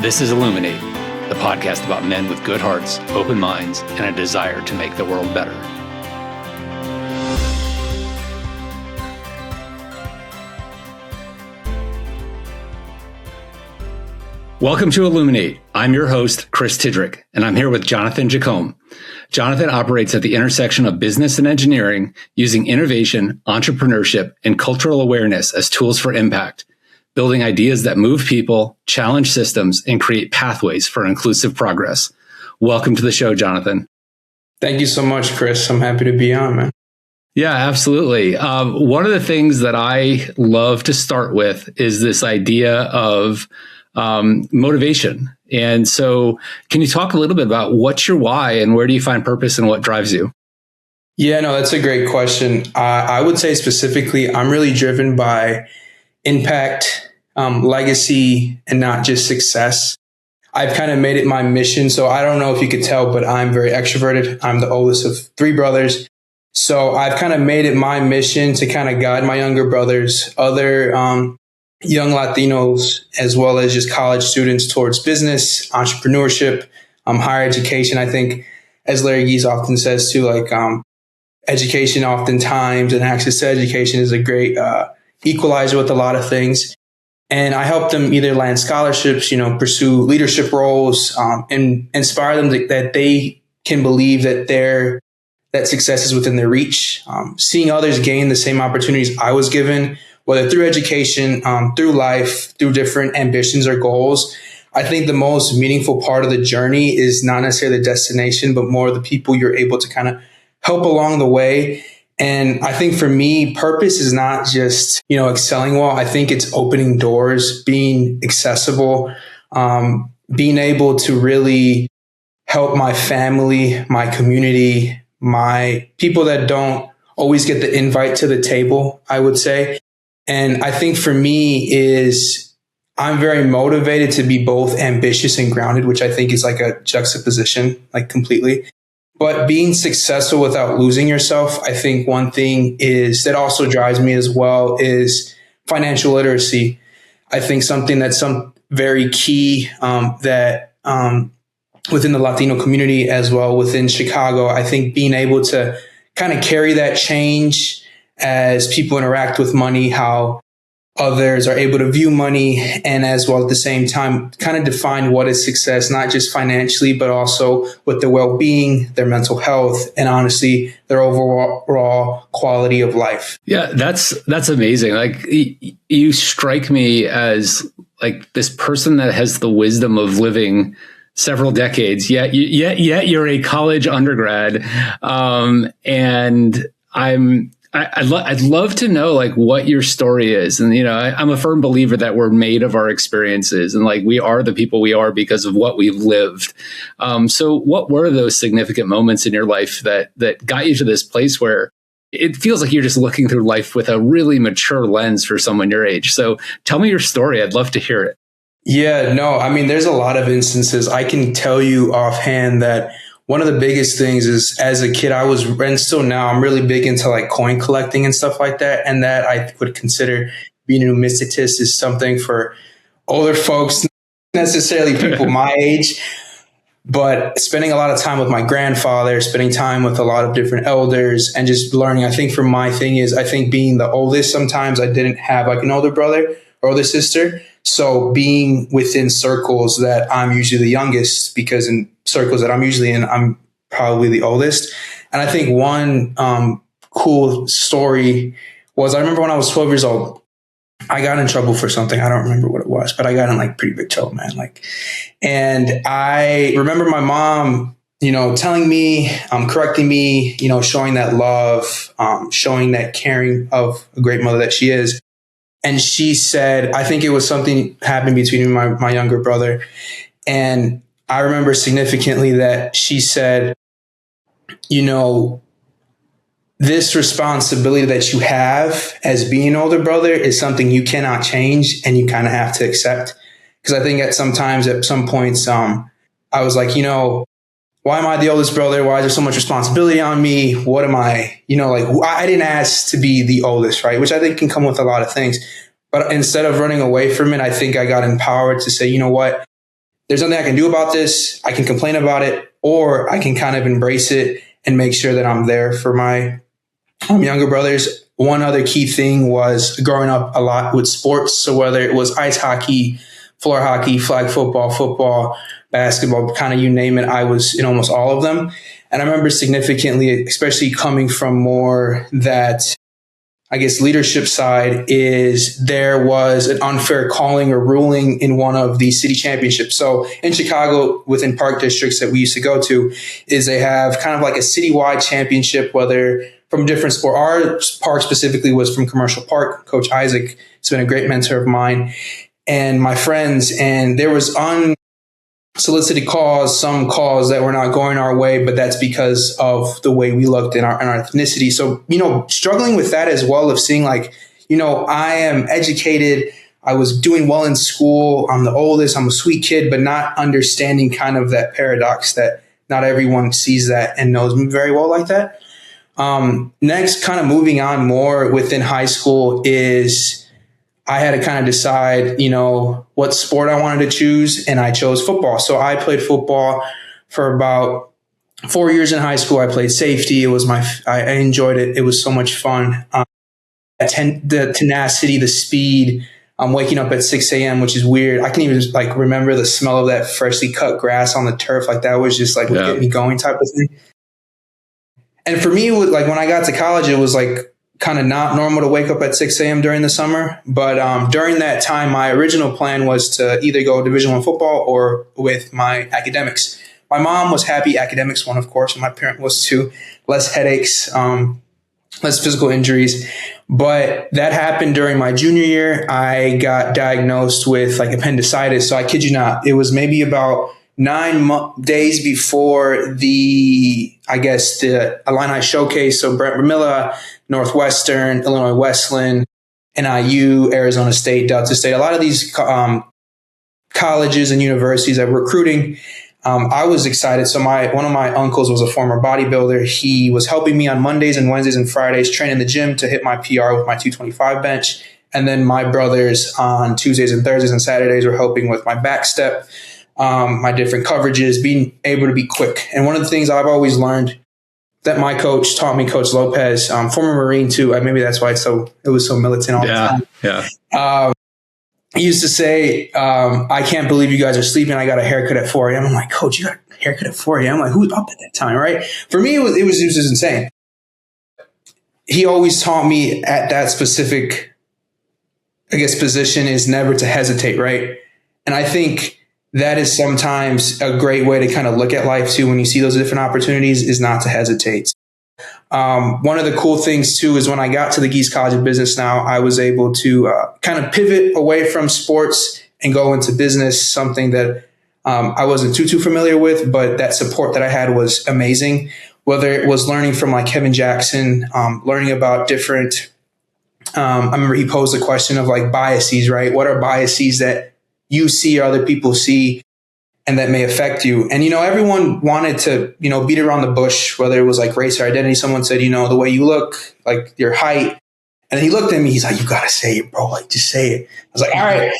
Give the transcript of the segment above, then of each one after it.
This is ILLUMENATE, the podcast about men with good hearts, open minds, and a desire to make the world better. Welcome to ILLUMENATE. I'm your host, Chris Tidrick, and I'm here with Jonathon Jacome. Jonathan operates at the intersection of business and engineering, using innovation, entrepreneurship, and cultural awareness as tools for impact, building ideas that move people, challenge systems, and create pathways for inclusive progress. Welcome to the show, Jonathan. Thank you so much, Chris. I'm happy to be on, man. Yeah, absolutely. One of the things that I love to start with is this idea of motivation. And so can you talk a little bit about what's your why and where do you find purpose and what drives you? Yeah, no, that's a great question. I would say specifically, I'm really driven by impact, legacy, and not just success. I've kind of made it my mission. So I don't know if you could tell, but I'm very extroverted. I'm the oldest of three brothers. So I've kind of made it my mission to kind of guide my younger brothers, other young Latinos, as well as just college students towards business, entrepreneurship, higher education. I think, as Larry Gies often says too, education oftentimes and access to education is a great equalizer with a lot of things. And I help them either land scholarships, pursue leadership roles, and inspire them that they can believe that that success is within their reach. Seeing others gain the same opportunities I was given, whether through education, through life, through different ambitions or goals. I think the most meaningful part of the journey is not necessarily the destination, but more the people you're able to kind of help along the way. And I think for me, purpose is not just, excelling well. I think it's opening doors, being accessible, being able to really help my family, my community, my people that don't always get the invite to the table, I would say. And I think for me is I'm very motivated to be both ambitious and grounded, which I think is like a juxtaposition, completely. But being successful without losing yourself, I think one thing is that also drives me as well is financial literacy. I think something that's very key that within the Latino community as well within Chicago, I think being able to kind of carry that change as people interact with money, how others are able to view money, and as well at the same time kind of define what is success, not just financially, but also with their well-being, their mental health, and honestly, their overall quality of life. Yeah, that's amazing. You strike me as this person that has the wisdom of living several decades, yet you're a college undergrad. And I'd love to know what your story is. And, I'm a firm believer that we're made of our experiences and we are the people we are because of what we've lived. So what were those significant moments in your life that got you to this place where it feels like you're just looking through life with a really mature lens for someone your age? So tell me your story. I'd love to hear it. Yeah, no, there's a lot of instances. I can tell you offhand that one of the biggest things is as a kid, and still now, I'm really big into coin collecting and stuff like that. And that I would consider being a numismatist is something for older folks, not necessarily people my age, but spending a lot of time with my grandfather, spending time with a lot of different elders and just learning. I think for my thing is, I think being the oldest, sometimes I didn't have an older brother or older sister. So being within circles that I'm usually the youngest, because in circles that I'm usually in, I'm probably the oldest. And I think one cool story was I remember when I was 12 years old, I got in trouble for something. I don't remember what it was, but I got in pretty big trouble, man. And I remember my mom, telling me, correcting me, showing that love, showing that caring of a great mother that she is. And she said, I think it was something happened between me and my younger brother. And I remember significantly that she said, this responsibility that you have as being an older brother is something you cannot change and you kind of have to accept. Because I think at some points, I was why am I the oldest brother? Why is there so much responsibility on me? What am I, I didn't ask to be the oldest, right? Which I think can come with a lot of things. But instead of running away from it, I think I got empowered to say, you know what? there's nothing I can do about this. I can complain about it, or I can kind of embrace it and make sure that I'm there for my younger brothers. One other key thing was growing up a lot with sports. So whether it was ice hockey, floor hockey, flag football, basketball, kind of you name it, I was in almost all of them. And I remember significantly, especially coming from more that, I guess, leadership side, is there was an unfair calling or ruling in one of the city championships. So in Chicago, within park districts that we used to go to, is they have kind of like a citywide championship, whether from different sport. Our park specifically was from Commercial Park. Coach Isaac has been a great mentor of mine and my friends. And there was unsolicited calls, some calls that were not going our way, but that's because of the way we looked in our ethnicity. So, struggling with that as well, of seeing like, I am educated, I was doing well in school, I'm the oldest, I'm a sweet kid, but not understanding kind of that paradox that not everyone sees that and knows me very well like that. Next, kind of moving on more within high school, is I had to kind of decide, what sport I wanted to choose, and I chose football. So I played football for about 4 years in high school. I played safety. It was I enjoyed it. It was so much fun. The tenacity, the speed. I'm waking up at 6 a.m., which is weird. I can even remember the smell of that freshly cut grass on the turf. Like that was just would get me going type of thing. And for me, it was when I got to college, it was kind of not normal to wake up at 6 a.m. during the summer. But during that time, my original plan was to either go Division I football or with my academics. My mom was happy academics won, of course, and my parent was too. Less headaches, less physical injuries. But that happened during my junior year. I got diagnosed with appendicitis. So I kid you not, it was maybe about 9 days before the Illini Showcase. So Brent Ramilla, Northwestern, Illinois Wesleyan, NIU, Arizona State, Delta State, a lot of these colleges and universities that were recruiting. I was excited. So one of my uncles was a former bodybuilder. He was helping me on Mondays and Wednesdays and Fridays, train in the gym to hit my PR with my 225 bench. And then my brothers on Tuesdays and Thursdays and Saturdays were helping with my back step, my different coverages, being able to be quick. And one of the things I've always learned that my coach taught me, Coach Lopez, former Marine too. Maybe that's why it was so militant all the time. Yeah. He used to say, I can't believe you guys are sleeping. I got a haircut at 4 a.m. I'm like, Coach, you got a haircut at 4 a.m.? I'm like, who's up at that time, right? For me, it was just insane. He always taught me at that specific, position is never to hesitate, right? And I think that is sometimes a great way to kind of look at life too. When you see those different opportunities, is not to hesitate. One of the cool things too is when I got to the Gies College of Business now, I was able to kind of pivot away from sports and go into business, something that I wasn't too familiar with, but that support that I had was amazing. Whether it was learning from Kevin Jackson, learning about different, I remember he posed the question of biases, right? What are biases that you see or other people see and that may affect you? And, everyone wanted to, beat around the bush, whether it was race or identity. Someone said, the way you look, your height. And he looked at me, he's like, you got to say it, bro. Just say it. I was like, all right.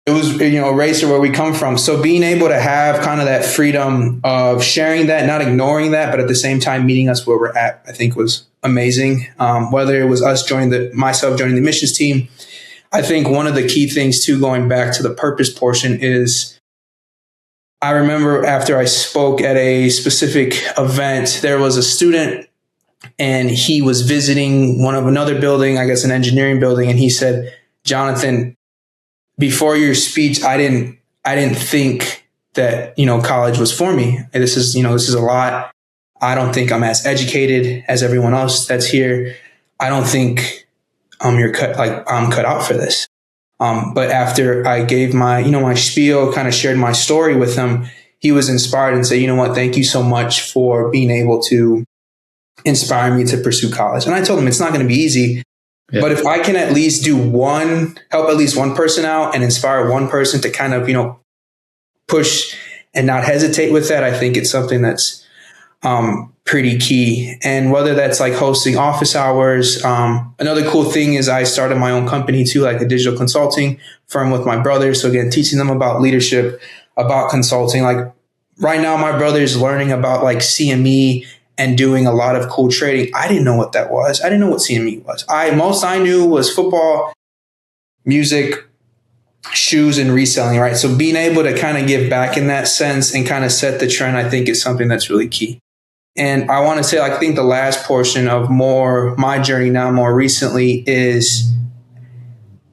It was, race or where we come from. So being able to have kind of that freedom of sharing that, not ignoring that, but at the same time meeting us where we're at, I think was amazing. Whether it was myself joining the missions team, I think one of the key things too, going back to the purpose portion, is I remember after I spoke at a specific event, there was a student and he was visiting another building, an engineering building. And he said, Jonathan, before your speech, I didn't think that, college was for me. And this is a lot. I don't think I'm as educated as everyone else that's here. I don't think I'm cut out for this. But after I gave my spiel, kind of shared my story with him, he was inspired and said, you know what, thank you so much for being able to inspire me to pursue college. And I told him it's not going to be easy, but if I can at least help at least one person out and inspire one person to kind of, push and not hesitate with that, I think it's something that's pretty key. And whether that's hosting office hours, another cool thing is I started my own company too, a digital consulting firm with my brothers. So again, teaching them about leadership, about consulting. Like right now, my brother is learning about like CME and doing a lot of cool trading. I didn't know what that was. I didn't know what CME was. Most I knew was football, music, shoes, and reselling, right? So being able to kind of give back in that sense and kind of set the trend, I think is something that's really key. And I want to say, I think the last portion of my journey now more recently is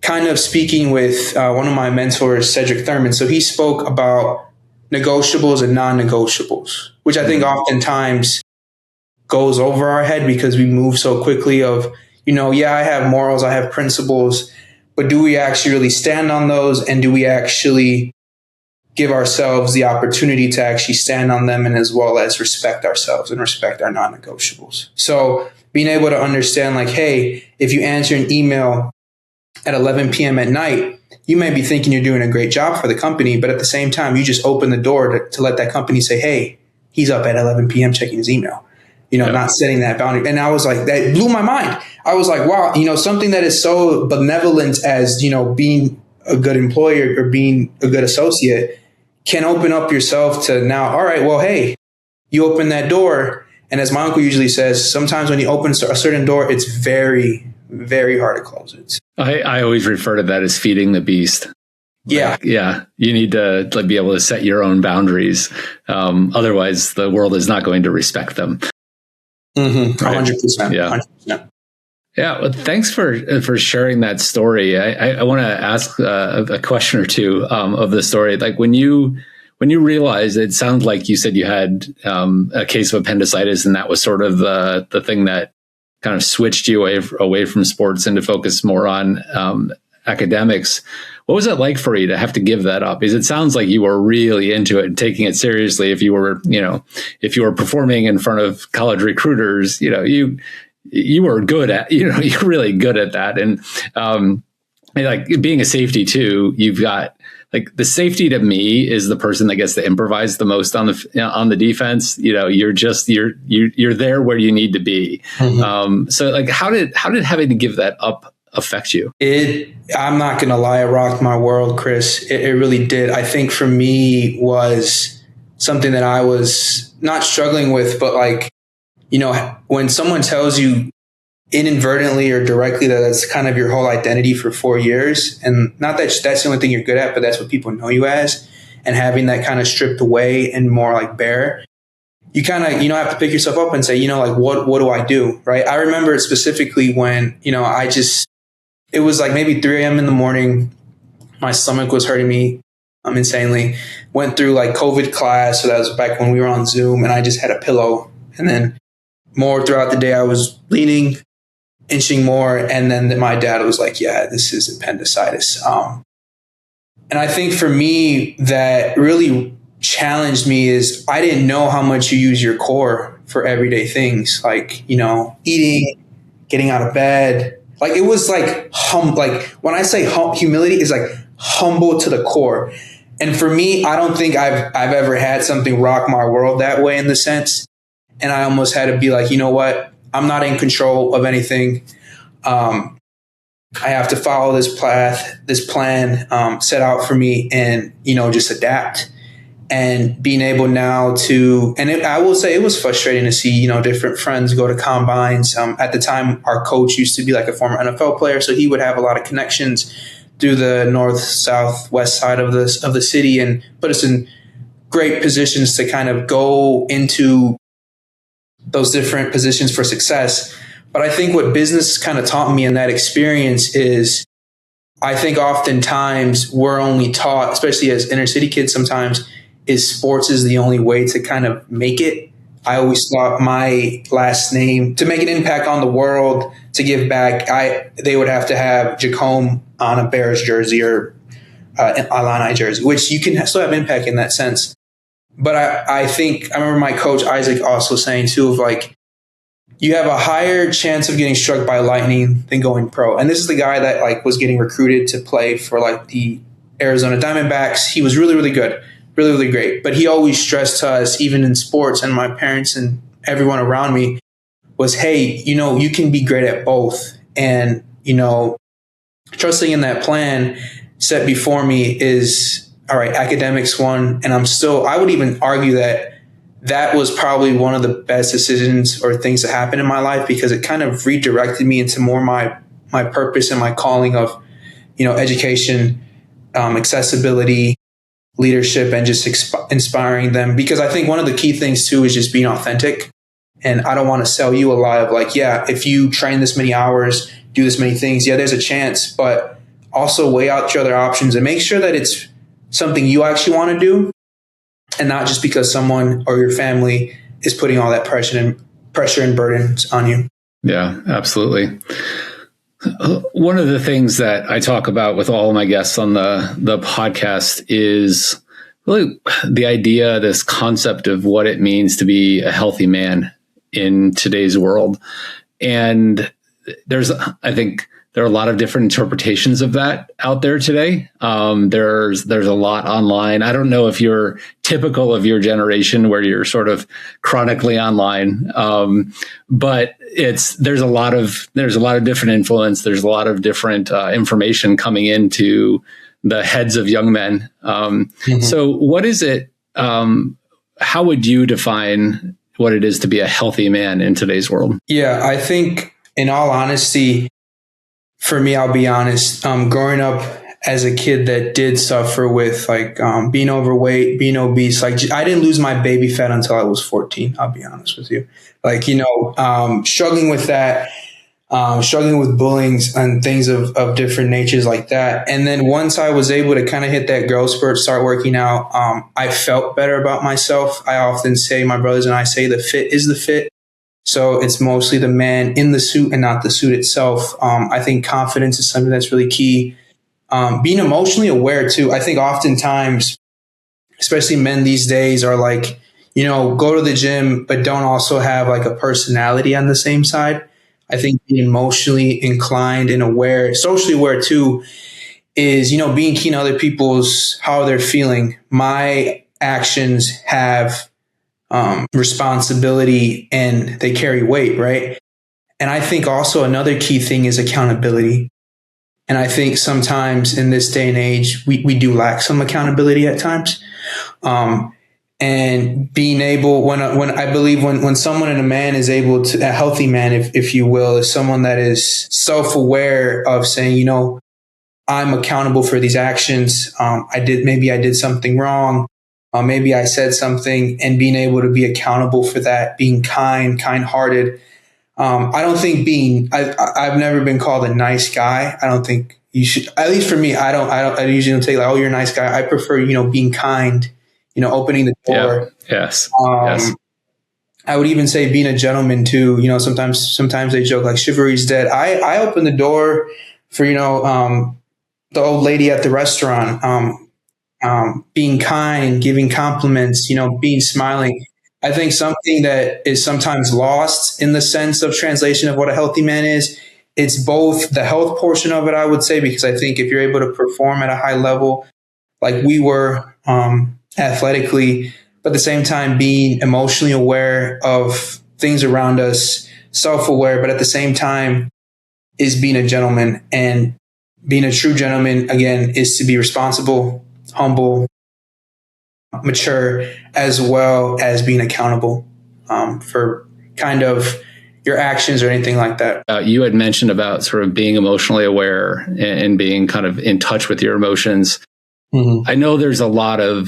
kind of speaking with one of my mentors, Cedric Thurman. So he spoke about negotiables and non-negotiables, which I think oftentimes goes over our head because we move so quickly of, I have morals, I have principles, but do we actually really stand on those? And do we actually give ourselves the opportunity to actually stand on them, and as well as respect ourselves and respect our non-negotiables? So being able to understand like, hey, if you answer an email at 11 p.m. at night, you may be thinking you're doing a great job for the company, but at the same time, you just open the door to let that company say, hey, he's up at 11 p.m. checking his email, not setting that boundary. And I was like, that blew my mind. I was like, wow, something that is so benevolent as, being a good employer or being a good associate can open up yourself to now, all right, well, hey, you open that door. And as my uncle usually says, sometimes when you open a certain door, it's very, very hard to close it. I always refer to that as feeding the beast. Yeah. You need to be able to set your own boundaries. Otherwise, the world is not going to respect them. 100%. Yeah. 100%. Yeah. Well, thanks for sharing that story. I want to ask a question or two of the story. Like when you realized, it sounds like you said you had a case of appendicitis, and that was sort of the thing that kind of switched you away from sports and to focus more on academics. What was it like for you to have to give that up? Because it sounds like you were really into it and taking it seriously. If you were performing in front of college recruiters, you were good at, you're really good at that. And like being a safety too, you've got like the safety to me is the person that gets to improvise the most on the defense. You're there where you need to be. Mm-hmm. So like, how did having to give that up affect you? I'm not going to lie, it rocked my world, Chris. It really did. I think for me was something that I was not struggling with, but like, when someone tells you inadvertently or directly that that's kind of your whole identity for 4 years, and not that that's the only thing you're good at, but that's what people know you as, and having that kind of stripped away and more like bare, you kind of, have to pick yourself up and say, like, what do I do? Right. I remember it specifically when, it was like maybe 3 a.m. in the morning. My stomach was hurting me insanely. Went through like COVID class. So that was back when we were on Zoom, and I just had a pillow. And then more throughout the day, I was bleeding, inching more. And then my dad was like, yeah, this is appendicitis. And I think for me, that really challenged me is I didn't know how much you use your core for everyday things like, eating, getting out of bed. Like it was like like when I say humility is like humble to the core. And for me, I don't think I've ever had something rock my world that way in the sense. And I almost had to be like, you know what? I'm not in control of anything. I have to follow this path, this plan set out for me, and just adapt. And being able now to, and I will say it was frustrating to see, different friends go to combines. At the time, our coach used to be like a former NFL player, so he would have a lot of connections through the north, south, west side of the city, and put us in great positions to kind of go into those different positions for success. But I think what business kind of taught me in that experience is, I think oftentimes we're only taught, especially as inner city kids sometimes, is sports is the only way to kind of make it. I always thought my last name, to make an impact on the world, to give back, they would have to have Jacome on a Bears jersey or an Illini jersey, which you can still have impact in that sense. But I think, I remember my coach Isaac also saying too, of like, you have a higher chance of getting struck by lightning than going pro. And this is the guy that like was getting recruited to play for like the Arizona Diamondbacks. He was really, really good. Really, really great. But he always stressed to us, even in sports, and my parents and everyone around me was, hey, you can be great at both. And, trusting in that plan set before me is all right, academics won. And I would even argue that that was probably one of the best decisions or things that happened in my life, because it kind of redirected me into more my purpose and my calling of, education, accessibility, leadership, and just inspiring them. Because I think one of the key things too is just being authentic. And I don't want to sell you a lie of like, yeah, if you train this many hours, do this many things, yeah, there's a chance, but also weigh out your other options and make sure that it's something you actually want to do, and not just because someone or your family is putting all that pressure and burdens on you. Yeah, absolutely. One of the things that I talk about with all of my guests on the podcast is really the idea, this concept of what it means to be a healthy man in today's world. And I think there are a lot of different interpretations of that out there today. There's a lot online. I don't know if you're typical of your generation where you're sort of chronically online, but there's a lot of different influence. There's a lot of different information coming into the heads of young men. So what is it? How would you define what it is to be a healthy man in today's world? Yeah, I think, in all honesty, for me, I'll be honest, growing up as a kid that did suffer with like being overweight, being obese, like I didn't lose my baby fat until I was 14. I'll be honest with you. Like, struggling with that, struggling with bullying and things of different natures like that. And then once I was able to kind of hit that growth spurt, start working out, I felt better about myself. I often say, my brothers and I say, the fit is the fit. So it's mostly the man in the suit and not the suit itself. I think confidence is something that's really key. Being emotionally aware too. I think oftentimes, especially men these days, are like, go to the gym, but don't also have like a personality on the same side. I think being emotionally inclined and aware, socially aware too, is, being keen to other people's, how they're feeling. My actions have responsibility and they carry weight, right? And I think also another key thing is accountability. And I think sometimes in this day and age, we do lack some accountability at times. And being able, when I believe when someone and a man is able to, a healthy man, if you will, is someone that is self-aware of saying, I'm accountable for these actions. Maybe I did something wrong. Maybe I said something, and being able to be accountable for that, being kind-hearted. I don't think I've never been called a nice guy. I don't think you should, at least for me, I usually don't take like, oh, you're a nice guy. I prefer, being kind, opening the door. Yeah. Yes. Yes. I would even say being a gentleman too. Sometimes they joke like chivalry's dead. I open the door for, the old lady at the restaurant, being kind, giving compliments, being smiling. I think something that is sometimes lost in the sense of translation of what a healthy man is, it's both the health portion of it, I would say, because I think if you're able to perform at a high level, like we were athletically, but at the same time being emotionally aware of things around us, self-aware, but at the same time is being a gentleman. And being a true gentleman, again, is to be responsible, humble, mature, as well as being accountable for kind of your actions or anything like that. You had mentioned about sort of being emotionally aware and being kind of in touch with your emotions. Mm-hmm. I know there's a lot of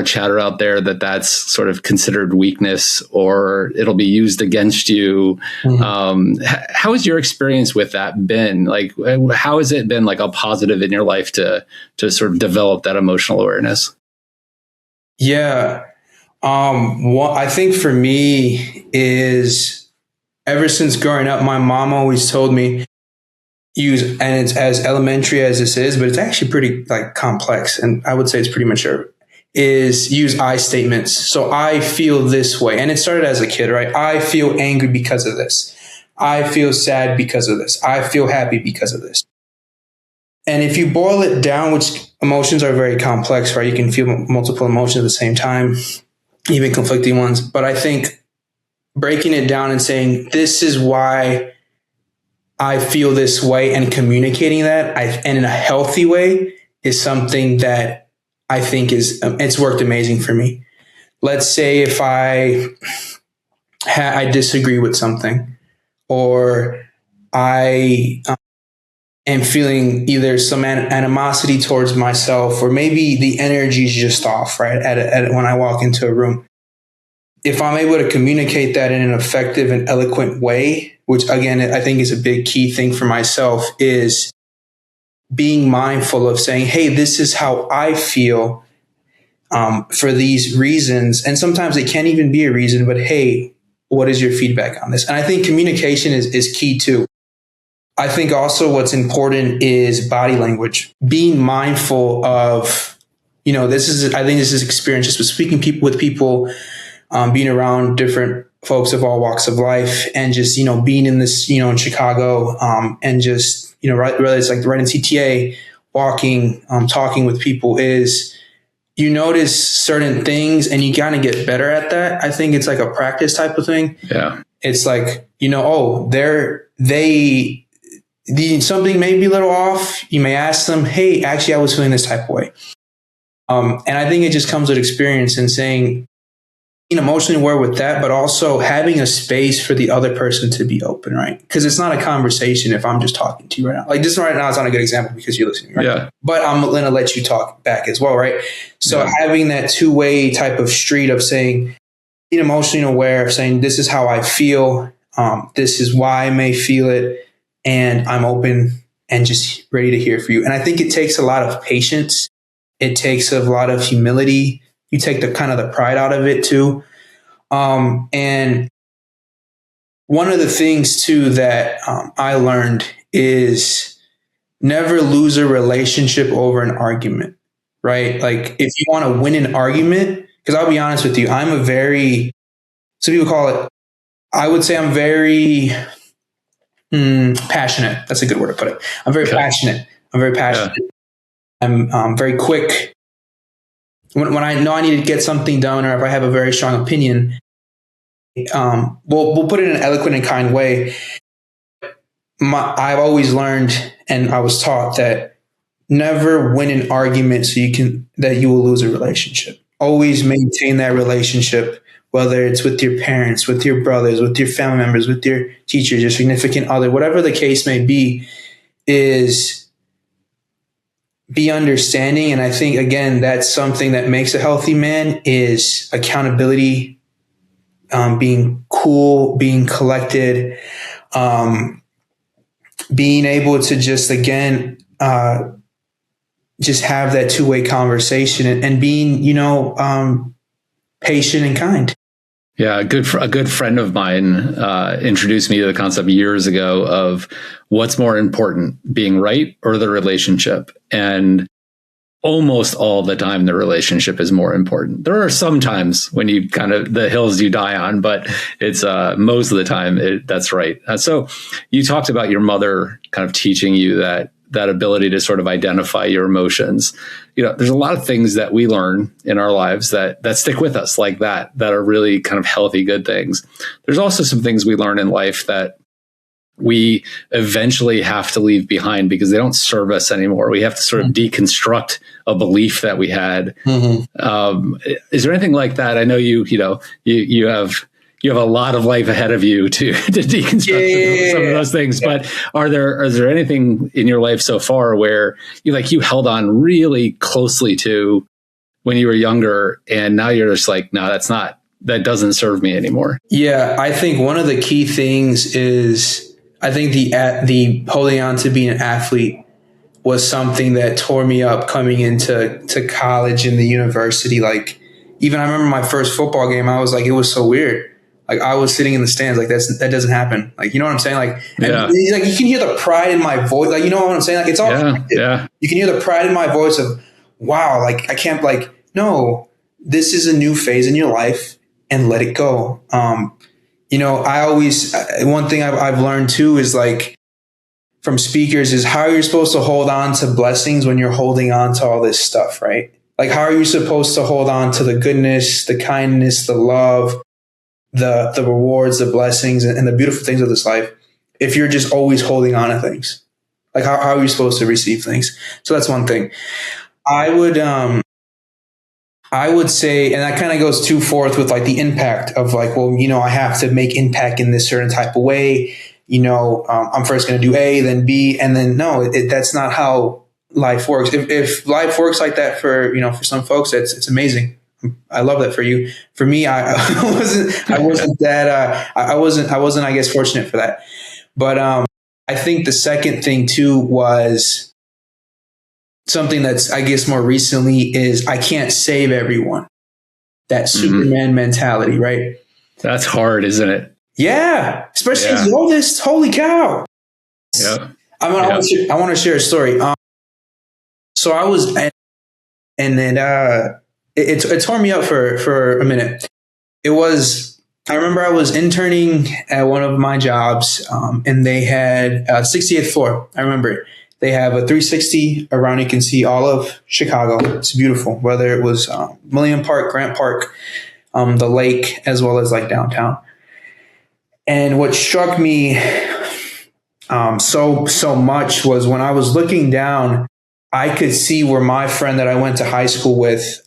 chatter out there that's sort of considered weakness, or it'll be used against you. Mm-hmm. How has your experience with that been? Like, how has it been like a positive in your life to sort of develop that emotional awareness? Yeah. What I think for me is, ever since growing up, my mom always told me, and it's as elementary as this is, but it's actually pretty like complex, and I would say it's pretty mature, is use I statements. So I feel this way. And it started as a kid, right? I feel angry because of this. I feel sad because of this. I feel happy because of this. And if you boil it down, which emotions are very complex, right? You can feel multiple emotions at the same time, even conflicting ones. But I think breaking it down and saying, this is why I feel this way, and communicating that and in a healthy way is something that I think it's worked amazing for me. Let's say if I disagree with something, or I am feeling either some animosity towards myself, or maybe the energy is just off, right? When I walk into a room, if I'm able to communicate that in an effective and eloquent way, which again, I think is a big key thing for myself, is being mindful of saying, hey, this is how I feel for these reasons. And sometimes it can't even be a reason, but hey, what is your feedback on this? And I think communication is key too. I think also what's important is body language, being mindful of, I think this is experience just with speaking with people, being around different folks of all walks of life, and just, being in this, in Chicago, and just, whether it's like right in CTA, walking, talking with people, is you notice certain things and you kind of get better at that. I think it's like a practice type of thing. Yeah. It's like, something may be a little off. You may ask them, hey, actually, I was feeling this type of way. And I think it just comes with experience and saying, being emotionally aware with that, but also having a space for the other person to be open, right? Because it's not a conversation if I'm just talking to you right now. Like this right now is not a good example because you're listening, right? Yeah. But I'm going to let you talk back as well, right? So having that two-way type of street of saying, being emotionally aware of saying, this is how I feel. This is why I may feel it. And I'm open and just ready to hear for you. And I think it takes a lot of patience. It takes a lot of humility. You take the kind of the pride out of it too. And one of the things too that I learned is never lose a relationship over an argument, right? Like if you want to win an argument, because I'll be honest with you, some people call it, I would say I'm very passionate. That's a good word to put it. I'm very passionate. Yeah. I'm very quick. When I know I need to get something done, or if I have a very strong opinion, we'll put it in an eloquent and kind way. I've always learned, and I was taught, that never win an argument that you will lose a relationship. Always maintain that relationship, whether it's with your parents, with your brothers, with your family members, with your teachers, your significant other, whatever the case may be, is be understanding. And I think, again, that's something that makes a healthy man is accountability, being cool, being collected, being able to just, again, just have that two-way conversation and being, patient and kind. Yeah, a good friend of mine introduced me to the concept years ago of what's more important, being right or the relationship. And almost all the time, the relationship is more important. There are some times when you kind of the hills you die on, but it's most of the time that's right. So you talked about your mother kind of teaching you that ability to sort of identify your emotions. There's a lot of things that we learn in our lives that stick with us like that are really kind of healthy, good things. There's also some things we learn in life that we eventually have to leave behind because they don't serve us anymore. We have to sort of deconstruct a belief that we had. Mm-hmm. Is there anything like that? I know you have a lot of life ahead of you to deconstruct some of those things. Yeah. But is there anything in your life so far where you held on really closely to when you were younger, and now you're just like, no, that doesn't serve me anymore? Yeah, I think one of the key things is, I think the holding on to being an athlete was something that tore me up coming into college and the university. Like, even I remember my first football game, I was like, it was so weird. Like, I was sitting in the stands, like that doesn't happen. Like, you know what I'm saying? Like, like you can hear the pride in my voice. Like, you know what I'm saying? Like, it's all you can hear the pride in my voice of, wow, like I can't, like, no, this is a new phase in your life and let it go. I always, one thing I've learned too is, like, from speakers, is how you're supposed to hold on to blessings when you're holding on to all this stuff, right? Like, how are you supposed to hold on to the goodness, the kindness, the love, the rewards, the blessings, and the beautiful things of this life, if you're just always holding on to things? Like, how are you supposed to receive things? So that's one thing. I would I would say, and that kind of goes too forth with like the impact of like, well, I have to make impact in this certain type of way. I'm first going to do A, then B, and then no, that's not how life works. If life works like that for some folks, it's amazing. I love that for you. For me, I wasn't that, I wasn't, I guess, fortunate for that. But I think the second thing too was something that's, I guess, more recently is I can't save everyone. That Superman mentality, right? That's hard, isn't it? Yeah, especially as the oldest. Holy cow! Yeah, I want to share a story. So I was, and then it tore me up for a minute. I remember I was interning at one of my jobs, and they had 68th floor. I remember it. They have a 360 around. You can see all of Chicago. It's beautiful. Whether it was Millennium Park, Grant Park, the lake, as well as like downtown. And what struck me so much was when I was looking down, I could see where my friend that I went to high school with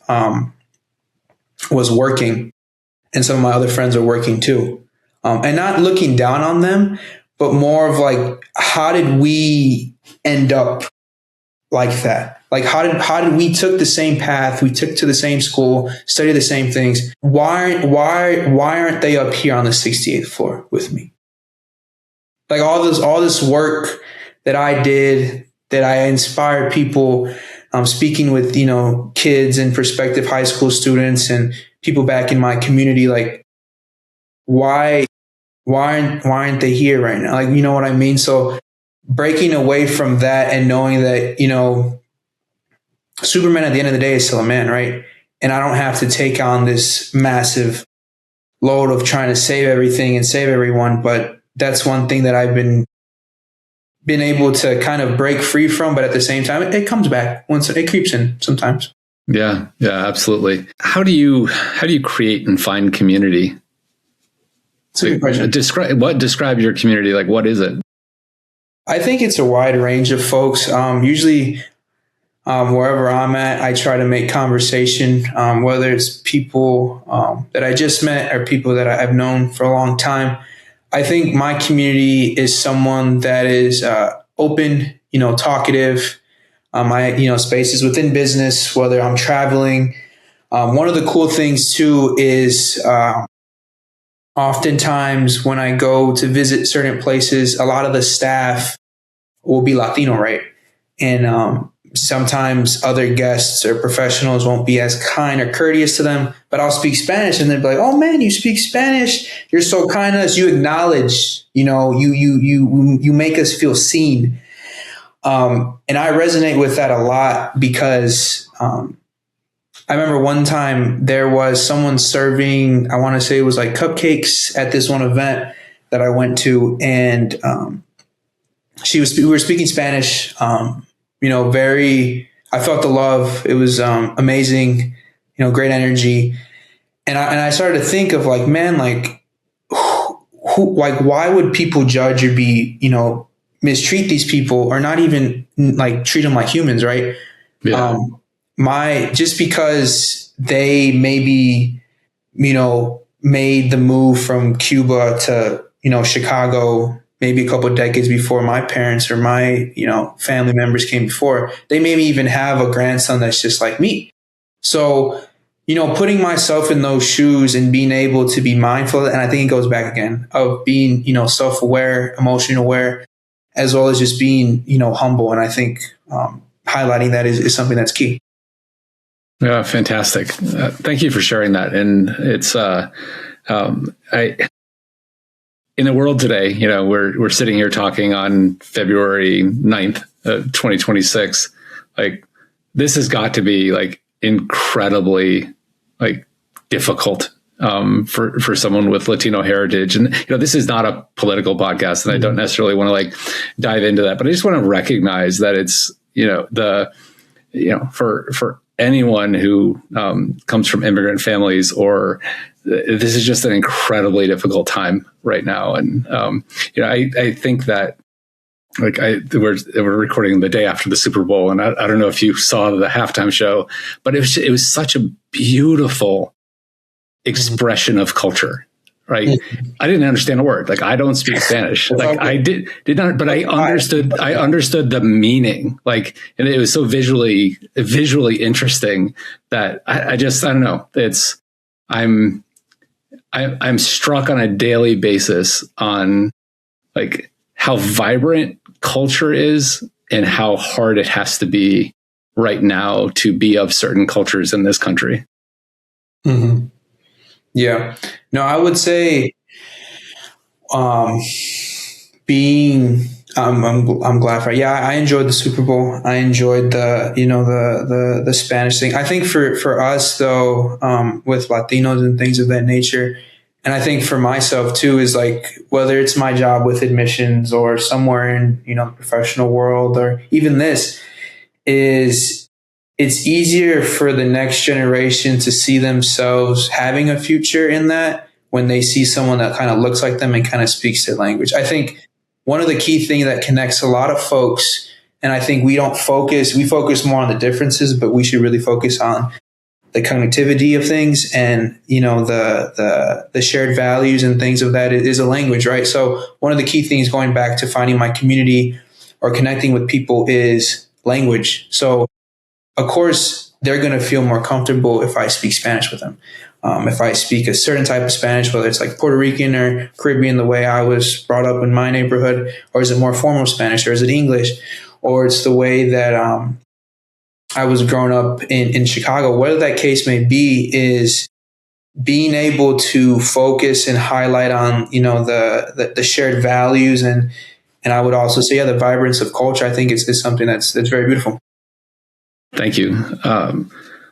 was working, and some of my other friends are working too. And not looking down on them, but more of like, how did we end up like that? Like, how did we took the same path, we took to the same school, studied the same things? Why aren't they up here on the 68th floor with me? Like all this work that I did, that I inspired people, speaking with, kids and prospective high school students and people back in my community, like why aren't they here right now? Like, you know what I mean? So breaking away from that and knowing that, Superman at the end of the day is still a man, right? And I don't have to take on this massive load of trying to save everything and save everyone. But that's one thing that I've been able to kind of break free from. But at the same time, it comes back once it creeps in sometimes. Yeah, absolutely. How do you create and find community? That's a good question. Describe your community. Like, what is it? I think it's a wide range of folks. Usually, wherever I'm at, I try to make conversation, whether it's people that I just met or people that I've known for a long time. I think my community is someone that is open, talkative. My spaces within business, whether I'm traveling. One of the cool things too is oftentimes when I go to visit certain places, a lot of the staff will be Latino, right? And sometimes other guests or professionals won't be as kind or courteous to them, but I'll speak Spanish and they'll be like, "Oh man, you speak Spanish. You're so kind to us. You acknowledge, you make us feel seen." And I resonate with that a lot because I remember one time there was someone serving, I want to say it was like cupcakes at this one event that I went to, and we were speaking Spanish. I felt the love. It was amazing, great energy. And I started to think of like, man, like why would people judge or be, mistreat these people or not even like treat them like humans, right? Yeah. Just because they maybe, made the move from Cuba to, Chicago, maybe a couple of decades before my parents or my, family members came before, they maybe even have a grandson that's just like me. So, putting myself in those shoes and being able to be mindful, and I think it goes back again of being, self-aware, emotionally aware, as well as just being, humble. And I think highlighting that is something that's key. Yeah, fantastic. Thank you for sharing that. And it's, in the world today, we're sitting here talking on February 9th, 2026. Like, this has got to be like incredibly like difficult for someone with Latino heritage. And, this is not a political podcast, and I don't necessarily want to like dive into that, but I just want to recognize that it's, for anyone who comes from immigrant families, or this is just an incredibly difficult time right now. And, I think that Like we're recording the day after the Super Bowl, and I don't know if you saw the halftime show, but it was such a beautiful expression of culture, right? Mm-hmm. I didn't understand a word. Like, I don't speak Spanish. Like, I did not, but I understood the meaning. Like, and it was so visually interesting that I don't know. I'm struck on a daily basis on like how vibrant culture is and how hard it has to be right now to be of certain cultures in this country. Mm-hmm. Yeah. No, I would say, I'm glad for it. Yeah, I enjoyed the Super Bowl. I enjoyed the Spanish thing. I think for us though, with Latinos and things of that nature, and I think for myself too, is like, whether it's my job with admissions or somewhere in, the professional world, or even this, is it's easier for the next generation to see themselves having a future in that when they see someone that kind of looks like them and kind of speaks their language. I think one of the key things that connects a lot of folks, and I think we focus more on the differences, but we should really focus on the connectivity of things and, the shared values and things of that is a language, right? So one of the key things going back to finding my community or connecting with people is language. So of course, they're going to feel more comfortable if I speak Spanish with them. If I speak a certain type of Spanish, whether it's like Puerto Rican or Caribbean, the way I was brought up in my neighborhood, or is it more formal Spanish, or is it English, or it's the way that I was growing up in Chicago, whatever that case may be, is being able to focus and highlight on, the shared values. And I would also say, the vibrance of culture, I think is something that's very beautiful. Thank you.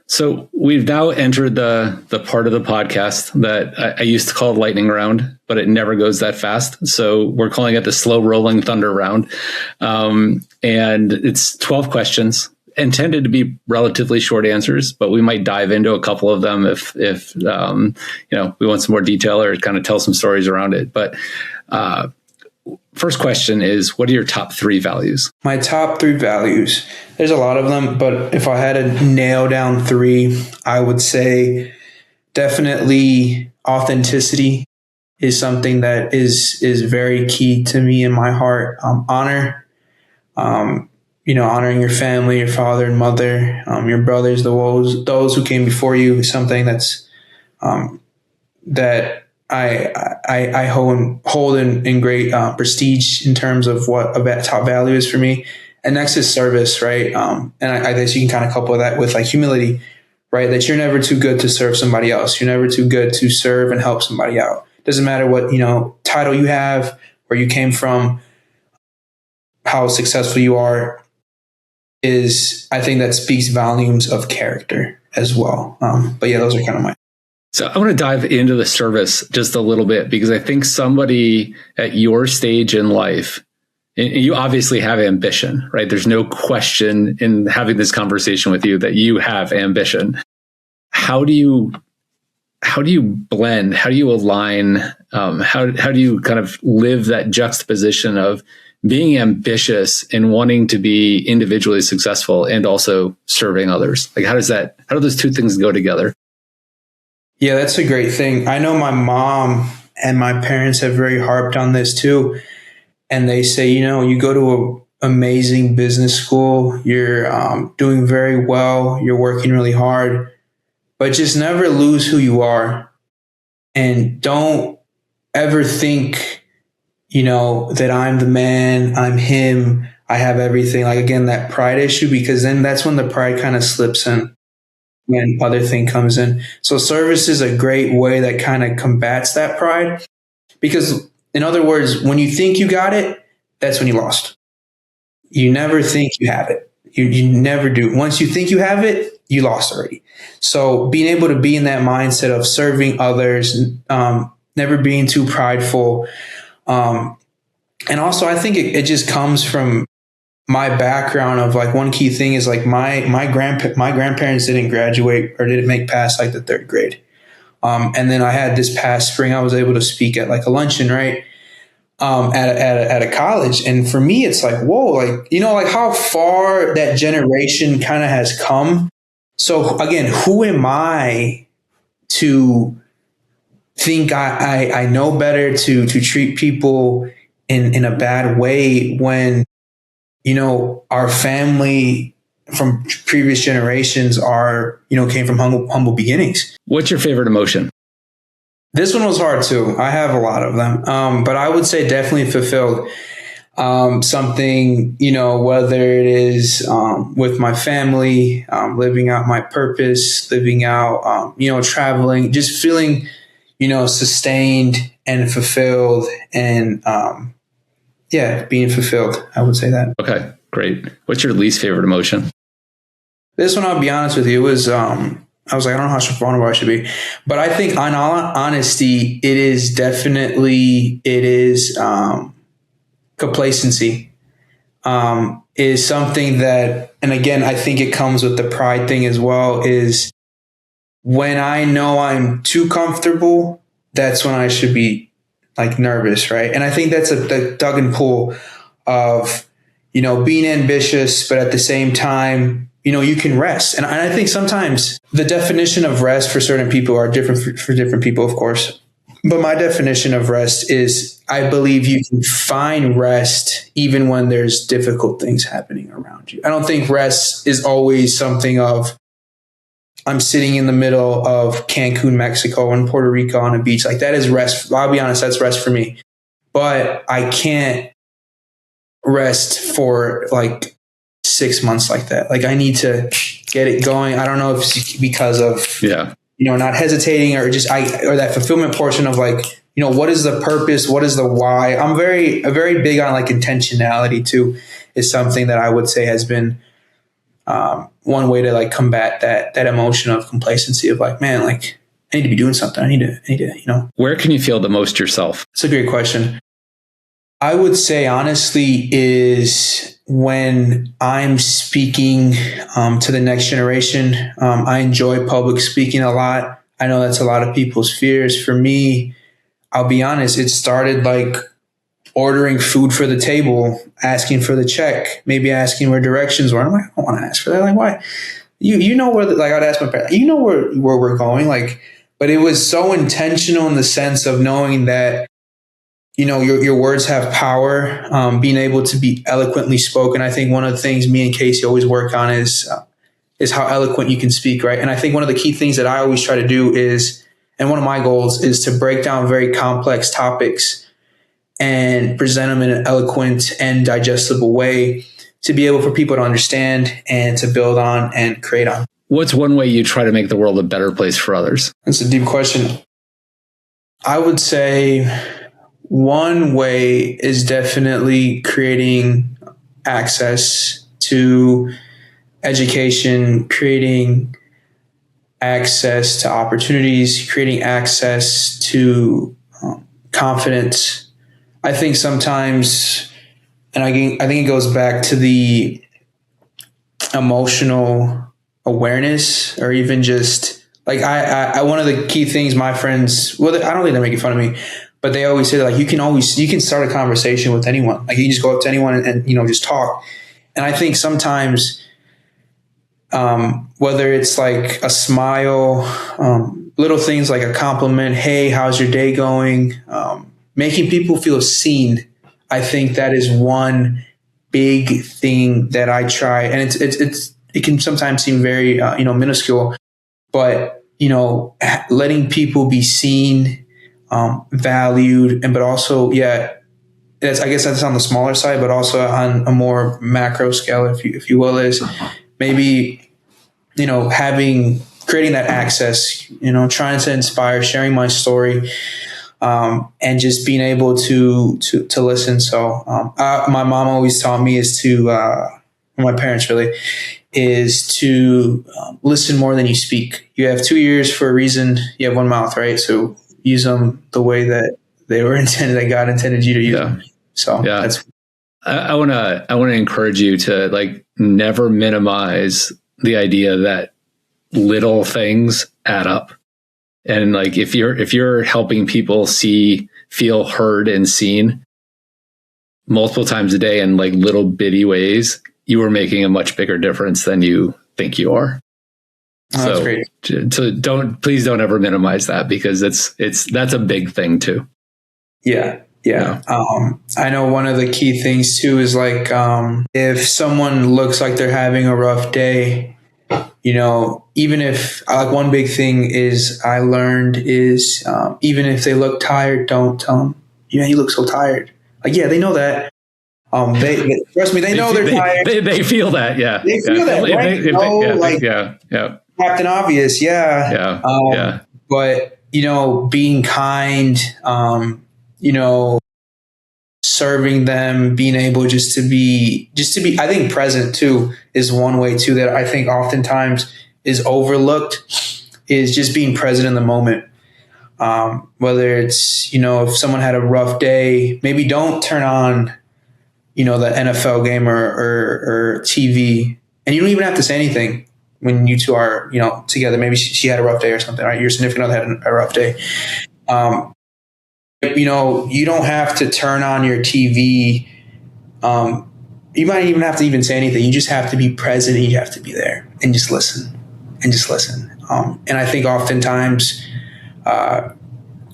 So we've now entered the part of the podcast that I used to call lightning round, but it never goes that fast. So we're calling it the slow rolling thunder round. And it's 12 questions intended to be relatively short answers, but we might dive into a couple of them if we want some more detail or kind of tell some stories around it. But first question is, what are your top 3 values? My top 3 values. There's a lot of them, but if I had to nail down 3, I would say definitely authenticity is something that is very key to me in my heart. Honor, honoring your family, your father and mother, your brothers, those who came before you, is something that's that I hold in great prestige in terms of what a top value is for me. And next is service, right? And I guess you can kind of couple that with like humility, right? That you're never too good to serve somebody else. You're never too good to serve and help somebody out. Doesn't matter what, title you have, where you came from, how successful you are, I think that speaks volumes of character as well. But yeah, those are kind of mine. So I want to dive into the service just a little bit, because I think somebody at your stage in life, and you obviously have ambition, right? There's no question in having this conversation with you that you have ambition. How do you blend? How do you align? How do you kind of live that juxtaposition of being ambitious and wanting to be individually successful and also serving others? Like, how do those two things go together? Yeah, that's a great thing. I know my mom and my parents have very harped on this too. And they say, you go to an amazing business school, you're doing very well, you're working really hard, but just never lose who you are. And don't ever think, that I'm the man, I'm him, I have everything. Like, again, that pride issue, because then that's when the pride kind of slips in when other thing comes in. So service is a great way that kind of combats that pride, because in other words, when you think you got it, that's when you lost. You never think you have it. You never do. Once you think you have it, you lost already. So being able to be in that mindset of serving others, never being too prideful. And also, I think it just comes from my background of like, one key thing is like my grandparents didn't graduate or didn't make past like the 3rd grade. And then I had this past spring, I was able to speak at like a luncheon, right? at a college. And for me, it's like, whoa, like, like how far that generation kind of has come. So again, who am I to think I know better to treat people in a bad way when, our family from previous generations came from humble beginnings. What's your favorite emotion? This one was hard too. I have a lot of them. But I would say definitely fulfilled. Something, whether it is with my family, living out my purpose, living out, traveling, just feeling, sustained and fulfilled and, being fulfilled. I would say that. Okay, great. What's your least favorite emotion? This one, I'll be honest with you, was, I was like, I don't know how vulnerable I should be, but I think on all honesty, it is complacency, is something that, and again, I think it comes with the pride thing as well, is when I know I'm too comfortable, that's when I should be like nervous. Right. And I think that's the tug and pull of, being ambitious, but at the same time, you can rest. And I think sometimes the definition of rest for certain people are different for different people, of course. But my definition of rest is I believe you can find rest even when there's difficult things happening around you. I don't think rest is always something of I'm sitting in the middle of Cancun, Mexico, and Puerto Rico on a beach. Like that is rest. I'll be honest, that's rest for me. But I can't rest for like 6 months like that. Like I need to get it going. I don't know if it's because of, not hesitating or just or that fulfillment portion of like, what is the purpose? What is the why? I'm very big on like intentionality too, is something that I would say has been one way to like combat that emotion of complacency of like, man, like I need to be doing something. I need to. Where can you feel the most yourself? It's a great question. I would say honestly is when I'm speaking to the next generation. I enjoy public speaking a lot. I know that's a lot of people's fears. For me, I'll be honest, it started like ordering food for the table, asking for the check, maybe asking where directions were. I'm like, I don't want to ask for that. Like, why? You know where, like I'd ask my parents, where we're going? Like, but it was so intentional in the sense of knowing that, your words have power, being able to be eloquently spoken. I think one of the things me and Casey always work on is how eloquent you can speak, right? And I think one of the key things that I always try to do is, and one of my goals is to break down very complex topics and present them in an eloquent and digestible way to be able for people to understand and to build on and create on. What's one way you try to make the world a better place for others? That's a deep question. I would say one way is definitely creating access to education, creating access to opportunities, creating access to confidence. I think sometimes, and I think it goes back to the emotional awareness, or even just like I one of the key things my friends, well, I don't think they're making fun of me, but they always say that like you can start a conversation with anyone. Like you can just go up to anyone and just talk. And I think sometimes, whether it's like a smile, little things like a compliment, hey, how's your day going? Making people feel seen. I think that is one big thing that I try, and it can sometimes seem very minuscule, but letting people be seen, valued, and but also I guess that's on the smaller side, but also on a more macro scale, if you will, is maybe creating that access, trying to inspire, sharing my story. And just being able to listen. So, my mom always taught me my parents really, is to listen more than you speak. You have 2 ears for a reason. You have one mouth, right? So use them the way that they were intended, that God intended you to use them. So that's. I want to encourage you to like never minimize the idea that little things add up. And like if you're helping people feel heard and seen, multiple times a day in like little bitty ways, you are making a much bigger difference than you think you are. Oh, that's great. So please don't ever minimize that, because that's a big thing too. Yeah. I know one of the key things too is like, if someone looks like they're having a rough day, even if like one big thing is I learned is, even if they look tired, don't tell them, you look so tired. Like, yeah, they know that. They trust me, they know they're tired. They feel that. Yeah. They feel that, right? Captain Obvious. Yeah. But, being kind, serving them, being able just to be, I think present too is one way too that I think oftentimes is overlooked, is just being present in the moment. Whether it's, if someone had a rough day, maybe don't turn on, the NFL game or TV, and you don't even have to say anything when you two are, together. Maybe she had a rough day or something, right? Your significant other had a rough day. You don't have to turn on your TV. You might even have to even say anything. You just have to be present. And you have to be there and just listen. And I think oftentimes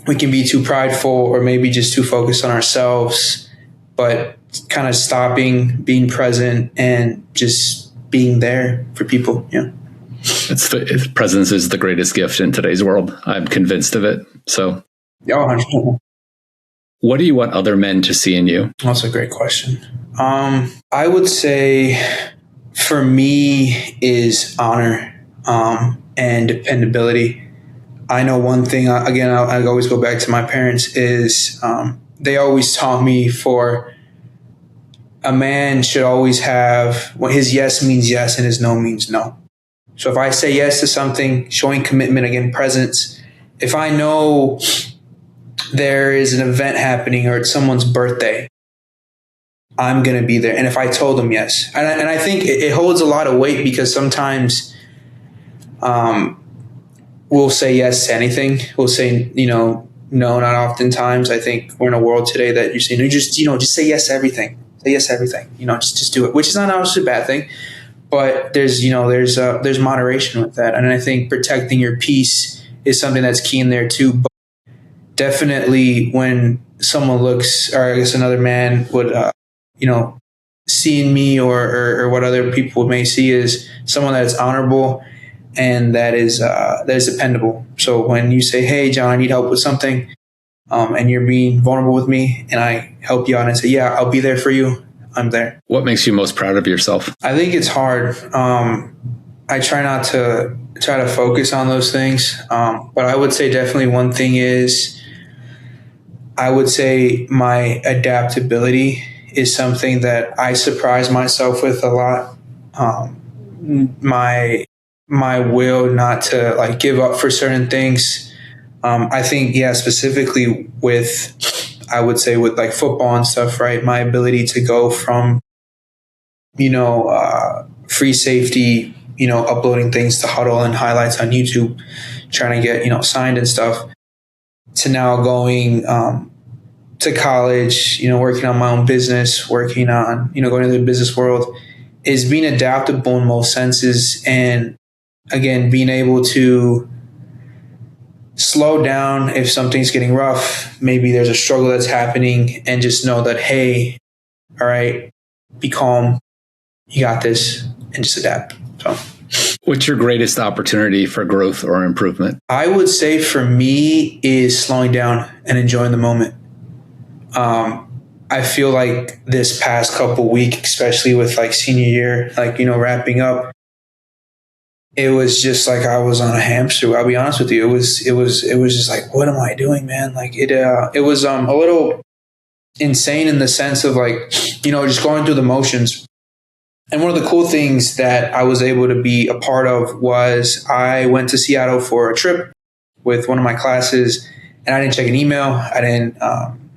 we can be too prideful or maybe just too focused on ourselves, but kind of stopping, being present, and just being there for people. Yeah. Presence is the greatest gift in today's world. I'm convinced of it. So. Oh, 100%. What do you want other men to see in you? That's a great question. I would say for me is honor and dependability. I know one thing, again, I always go back to my parents, is they always taught me a man should always have, his yes means yes and his no means no. So if I say yes to something, showing commitment, again, presence, if I know there is an event happening or it's someone's birthday, I'm going to be there. And if I told them yes, and I think it holds a lot of weight, because sometimes we'll say yes to anything. We'll say, no, not oftentimes. I think we're in a world today that you're saying, just say yes to everything. Say yes to everything. Just do it, which is not obviously a bad thing. But there's moderation with that. And I think protecting your peace is something that's key in there too. But definitely when someone looks, or I guess another man would, see in me or what other people may see is someone that is honorable and that is dependable. So when you say, hey, John, I need help with something, and you're being vulnerable with me and I help you out and I say, yeah, I'll be there for you, I'm there. What makes you most proud of yourself? I think it's hard. I try not to focus on those things. But I would say definitely one thing is, I would say my adaptability is something that I surprise myself with a lot. My will not to like give up for certain things. I think, specifically I would say with like football and stuff, right? My ability to go from, free safety, uploading things to Huddle and highlights on YouTube, trying to get, signed and stuff, to now going to college, working on my own business, working on, going into the business world, is being adaptable in most senses. And again, being able to slow down if something's getting rough, maybe there's a struggle that's happening, and just know that, hey, all right, be calm, you got this, and just adapt. So, what's your greatest opportunity for growth or improvement? I would say for me is slowing down and enjoying the moment. I feel like this past couple weeks, especially with like senior year, like, wrapping up, it was just like I was on a hamster wheel. I'll be honest with you. It was just like, what am I doing, man? Like it was a little insane in the sense of like, just going through the motions. And one of the cool things that I was able to be a part of was I went to Seattle for a trip with one of my classes, and I didn't check an email. I didn't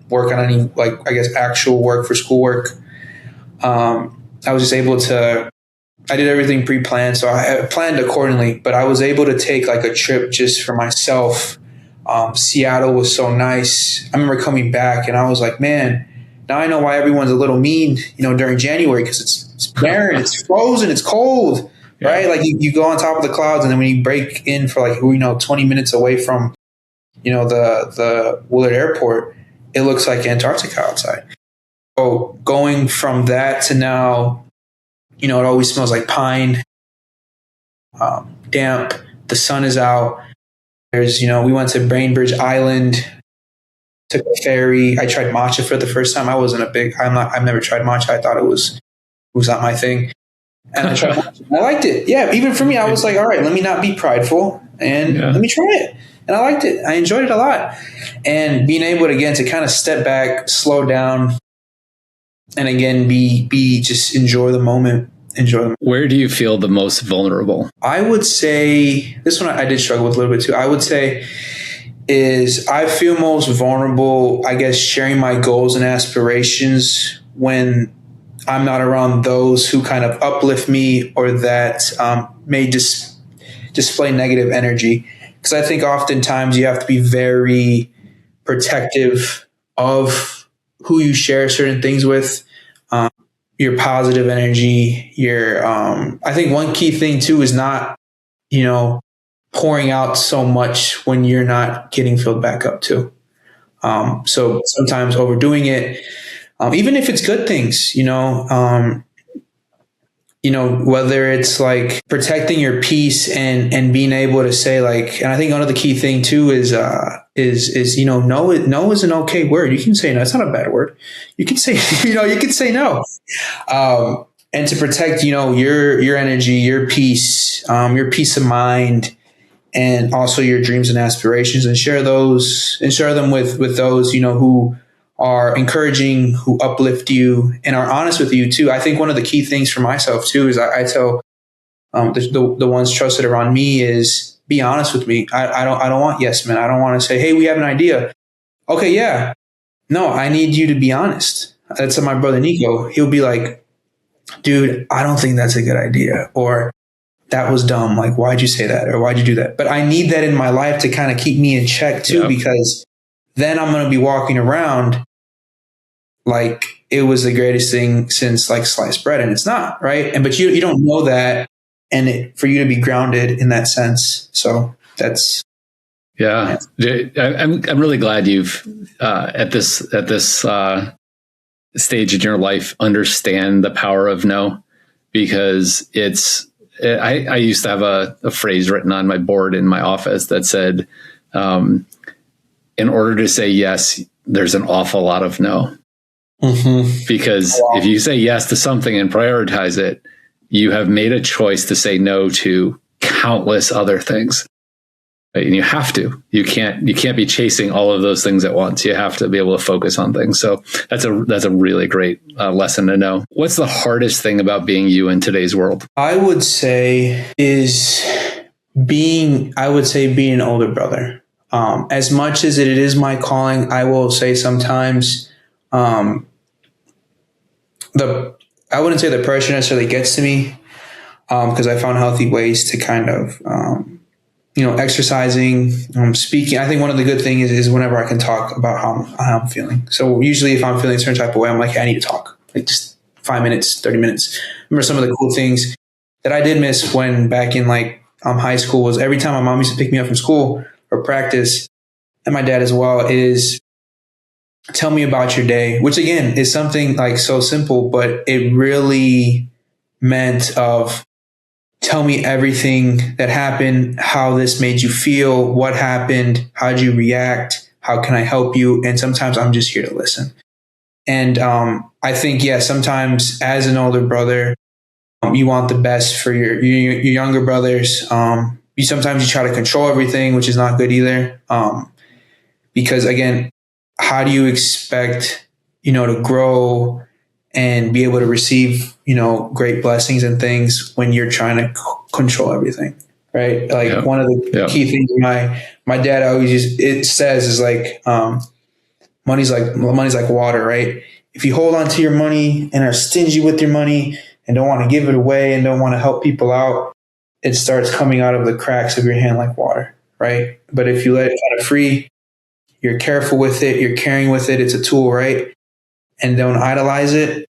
work on any, actual work for schoolwork. I was just able to, I did everything pre-planned, so I planned accordingly, but I was able to take like a trip just for myself. Seattle was so nice. I remember coming back and I was like, man, Now I know why everyone's a little mean, during January, because it's barren, it's frozen, it's cold, right? Like you go on top of the clouds, and then when you break in for 20 minutes away from, the Willard Airport, it looks like Antarctica outside. So going from that to now, it always smells like pine, damp. The sun is out. There's, we went to Bainbridge Island, took a ferry. I tried matcha for the first time. I've never tried matcha. I thought it was not my thing. And I tried matcha. I liked it. Yeah. Even for me, I was like, all right, let me not be prideful and let me try it. And I liked it. I enjoyed it a lot. And being able to, again, to kind of step back, slow down, and again, just enjoy the moment. Where do you feel the most vulnerable? I would say, this one I did struggle with a little bit too. I would say is I feel most vulnerable, I guess, sharing my goals and aspirations when I'm not around those who kind of uplift me or that may just display negative energy. Because I think oftentimes you have to be very protective of who you share certain things with. Your positive energy, I think one key thing too is not, pouring out so much when you're not getting filled back up too. So sometimes overdoing it, even if it's good things, whether it's like protecting your peace and being able to say and I think another key thing too is no is an okay word. You can say no. It's not a bad word. You can say, you can say no. And to protect, your energy, your peace of mind, and also your dreams and aspirations, and share them with those, who are encouraging, who uplift you and are honest with you too. I think one of the key things for myself too is I tell the ones trusted around me is be honest with me. I don't want yes men. I don't want to say, hey, we have an idea. Okay, yeah. No, I need you to be honest. That's my brother Nico. He'll be like, dude, I don't think that's a good idea, or that was dumb. Like, why'd you say that, or why'd you do that? But I need that in my life to kind of keep me in check too, because then I'm going to be walking around like it was the greatest thing since sliced bread, and it's not, right? But you don't know that, and for you to be grounded in that sense. So that's I'm really glad you've at this stage in your life understand the power of no, because I used to have a phrase written on my board in my office that said, in order to say yes, there's an awful lot of no. Mm-hmm. Because if you say yes to something and prioritize it, you have made a choice to say no to countless other things. Right? And you have to. You can't be chasing all of those things at once. You have to be able to focus on things. So that's a really great lesson to know. What's the hardest thing about being you in today's world? I would say being an older brother. As much as it is my calling, I will say sometimes I wouldn't say the pressure necessarily gets to me, because I found healthy ways to kind of exercising, speaking. I think one of the good things is whenever I can talk about how I'm feeling. So usually if I'm feeling a certain type of way, I'm like, hey, I need to talk, like just 5 minutes, 30 minutes. Remember some of the cool things that I did miss when back in high school was every time my mom used to pick me up from school or practice, and my dad as well, is tell me about your day, which again is something so simple, but it really meant of tell me everything that happened, how this made you feel, what happened, how did you react, how can I help you? And sometimes I'm just here to listen. And I think, sometimes as an older brother, you want the best for your younger brothers. Sometimes you try to control everything, which is not good either. Because again, how do you expect, to grow and be able to receive, great blessings and things when you're trying to control everything, right? One of the key things my dad always says is money's like water, right? If you hold on to your money and are stingy with your money and don't want to give it away and don't want to help people out, it starts coming out of the cracks of your hand like water, right? But if you let it kind of free, you're careful with it, you're caring with it, it's a tool, right? and don't idolize it,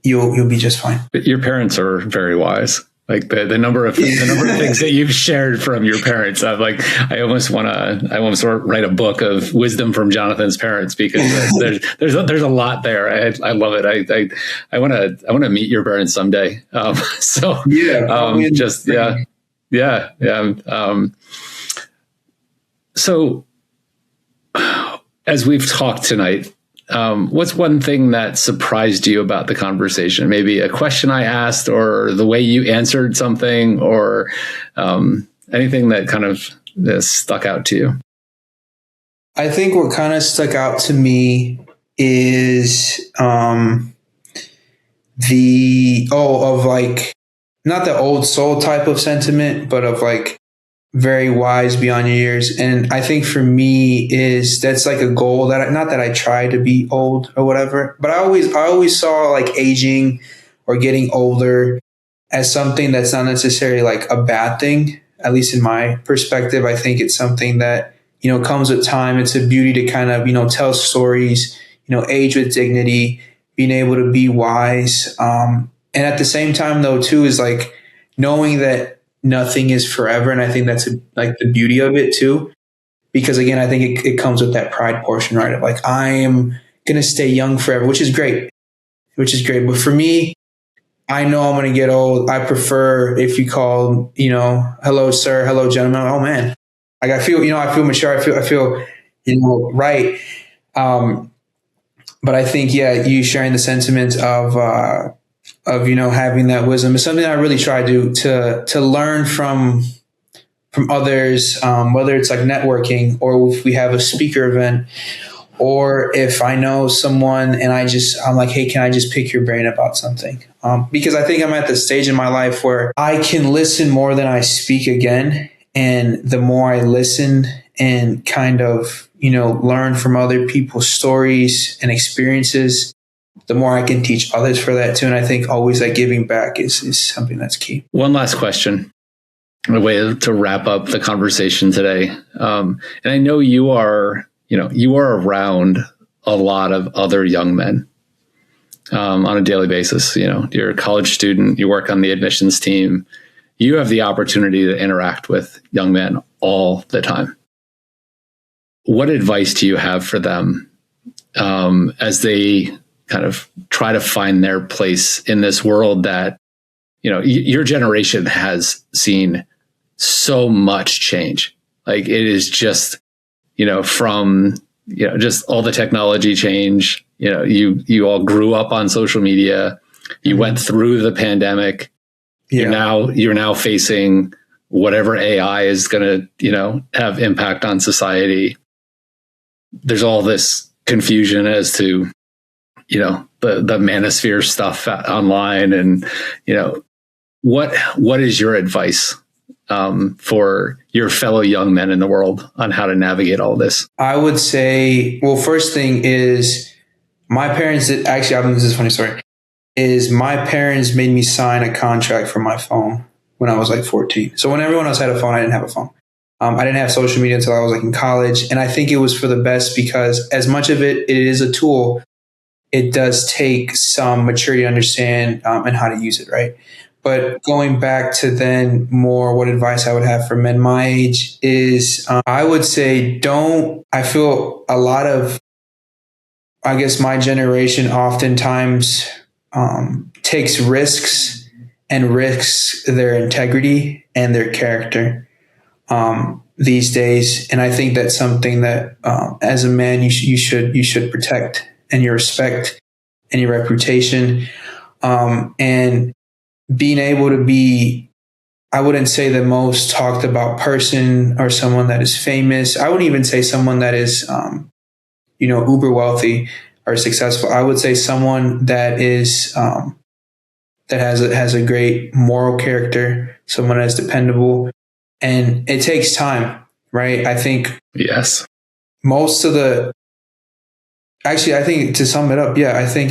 you'll be just fine. But your parents are very wise. Like the number of things that you've shared from your parents, I almost want to write a book of wisdom from Jonathan's parents, because there's a lot there. I love it. I want to meet your parents someday. So as we've talked tonight, what's one thing that surprised you about the conversation? Maybe a question I asked, or the way you answered something, or anything that kind of stuck out to you? I think what kind of stuck out to me is not the old soul type of sentiment, but of like very wise beyond your years. And I think for me that's like a goal that not that I try to be old or whatever, but I always saw like aging or getting older as something that's not necessarily like a bad thing. At least in my perspective, I think it's something that, comes with time. It's a beauty to kind of, tell stories, age with dignity, being able to be wise. And at the same time though, too, is like knowing that nothing is forever. And I think that's like the beauty of it too, because again, I think it comes with that pride portion, right? Of like, I am going to stay young forever, which is great. But for me, I know I'm going to get old. I prefer if you call, hello, sir, hello, gentlemen. Oh man, like I feel mature. I feel, right. But I think, you sharing the sentiments of having that wisdom is something I really try to learn from others, whether it's like networking, or if we have a speaker event, or if I know someone and I'm like, hey, can I just pick your brain about something? Because I think I'm at the stage in my life where I can listen more than I speak again. And the more I listen and kind of, learn from other people's stories and experiences, the more I can teach others for that too. And I think always like giving back is something that's key. One last question, a way to wrap up the conversation today. And I know you are around a lot of other young men on a daily basis. You're a college student, you work on the admissions team, you have the opportunity to interact with young men all the time. What advice do you have for them as they kind of try to find their place in this world that, your generation has seen so much change? Like it is just, from, just all the technology change, you all grew up on social media, you went through the pandemic. Yeah. You're now facing whatever AI is going to, have impact on society. There's all this confusion as to, the manosphere stuff online, and, what is your advice for your fellow young men in the world on how to navigate all this? I would say, well, first thing is my parents this is a funny story, is my parents made me sign a contract for my phone when I was like 14. So when everyone else had a phone, I didn't have a phone. I didn't have social media until I was like in college. And I think it was for the best, because as much of it is a tool, it does take some maturity to understand and how to use it, right? But going back to then more what advice I would have for men my age is I would say I feel a lot of, I guess my generation oftentimes takes risks and risks their integrity and their character these days. And I think that's something that as a man, you should protect, and your respect and your reputation, and being able to be, I wouldn't say the most talked about person or someone that is famous. I wouldn't even say someone that is, uber wealthy or successful. I would say someone that is, that has a great moral character, someone that's dependable, and it takes time, right? I think yes, most of I think to sum it up, I think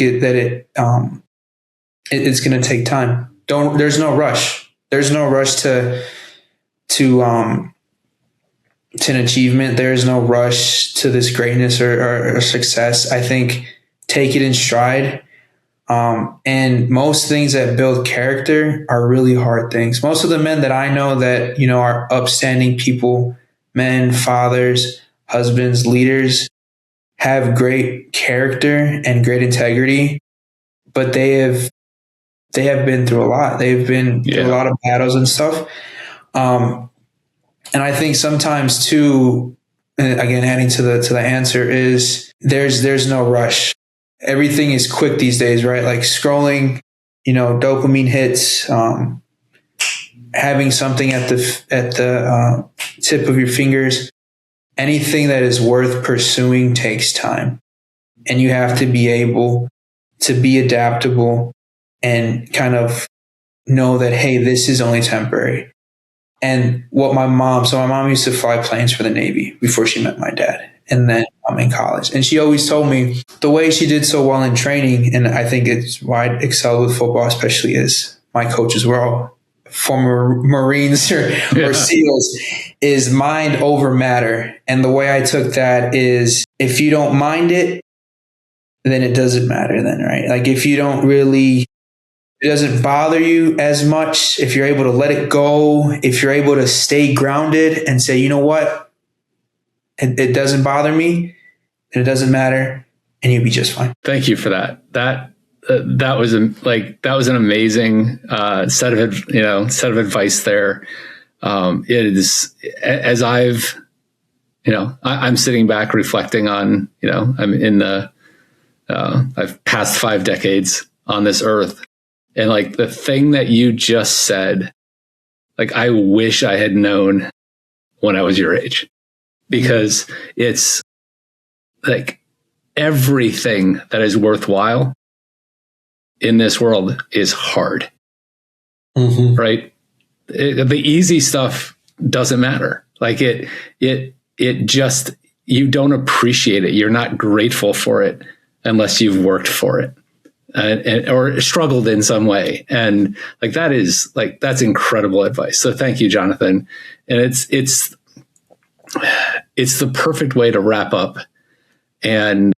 it's going to take time. There's no rush. There's no rush to an achievement. There is no rush to this greatness or success. I think take it in stride. And most things that build character are really hard things. Most of the men that I know that, are upstanding people, men, fathers, husbands, leaders, have great character and great integrity, but they have been through a lot. They've been through a lot of battles and stuff. And I think sometimes too, and again, adding to the answer is there's no rush. Everything is quick these days, right? Like scrolling, dopamine hits, having something at the tip of your fingers. Anything that is worth pursuing takes time, and you have to be able to be adaptable and kind of know that, hey, this is only temporary. And my mom used to fly planes for the Navy before she met my dad. And then I'm in college. And she always told me the way she did so well in training, and I think it's why I excelled with football, especially as my coaches were all former Marines or SEALs, is mind over matter. And the way I took that is, if you don't mind it, then it doesn't matter then, right? Like if you don't really, it doesn't bother you as much, if you're able to let it go, if you're able to stay grounded and say, you know what? It doesn't bother me, and it doesn't matter, and you'll be just fine. Thank you for that. That was an amazing set of advice there. It is, as I'm sitting back reflecting on, I'm in I've passed 5 decades on this earth, and like the thing that you just said, like I wish I had known when I was your age. Because it's like everything that is worthwhile in this world is hard, right? The easy stuff doesn't matter. Like it just, you don't appreciate it. You're not grateful for it unless you've worked for it or struggled in some way. And like that's incredible advice. So thank you, Jonathon. And it's the perfect way to wrap up. And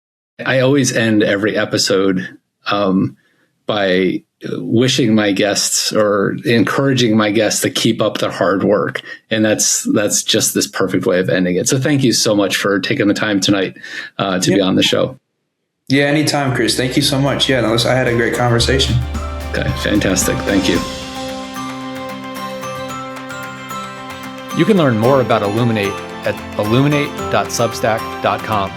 I always end every episode by wishing my guests or encouraging my guests to keep up their hard work. And that's just this perfect way of ending it. So thank you so much for taking the time tonight to be on the show. Yeah, anytime, Chris. Thank you so much. Yeah, I had a great conversation. Okay, fantastic. Thank you. You can learn more about Illuminate at illuminate.substack.com.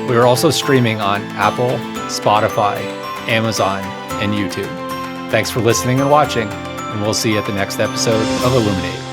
We are also streaming on Apple, Spotify, Amazon, and YouTube. Thanks for listening and watching, and we'll see you at the next episode of Illuminate.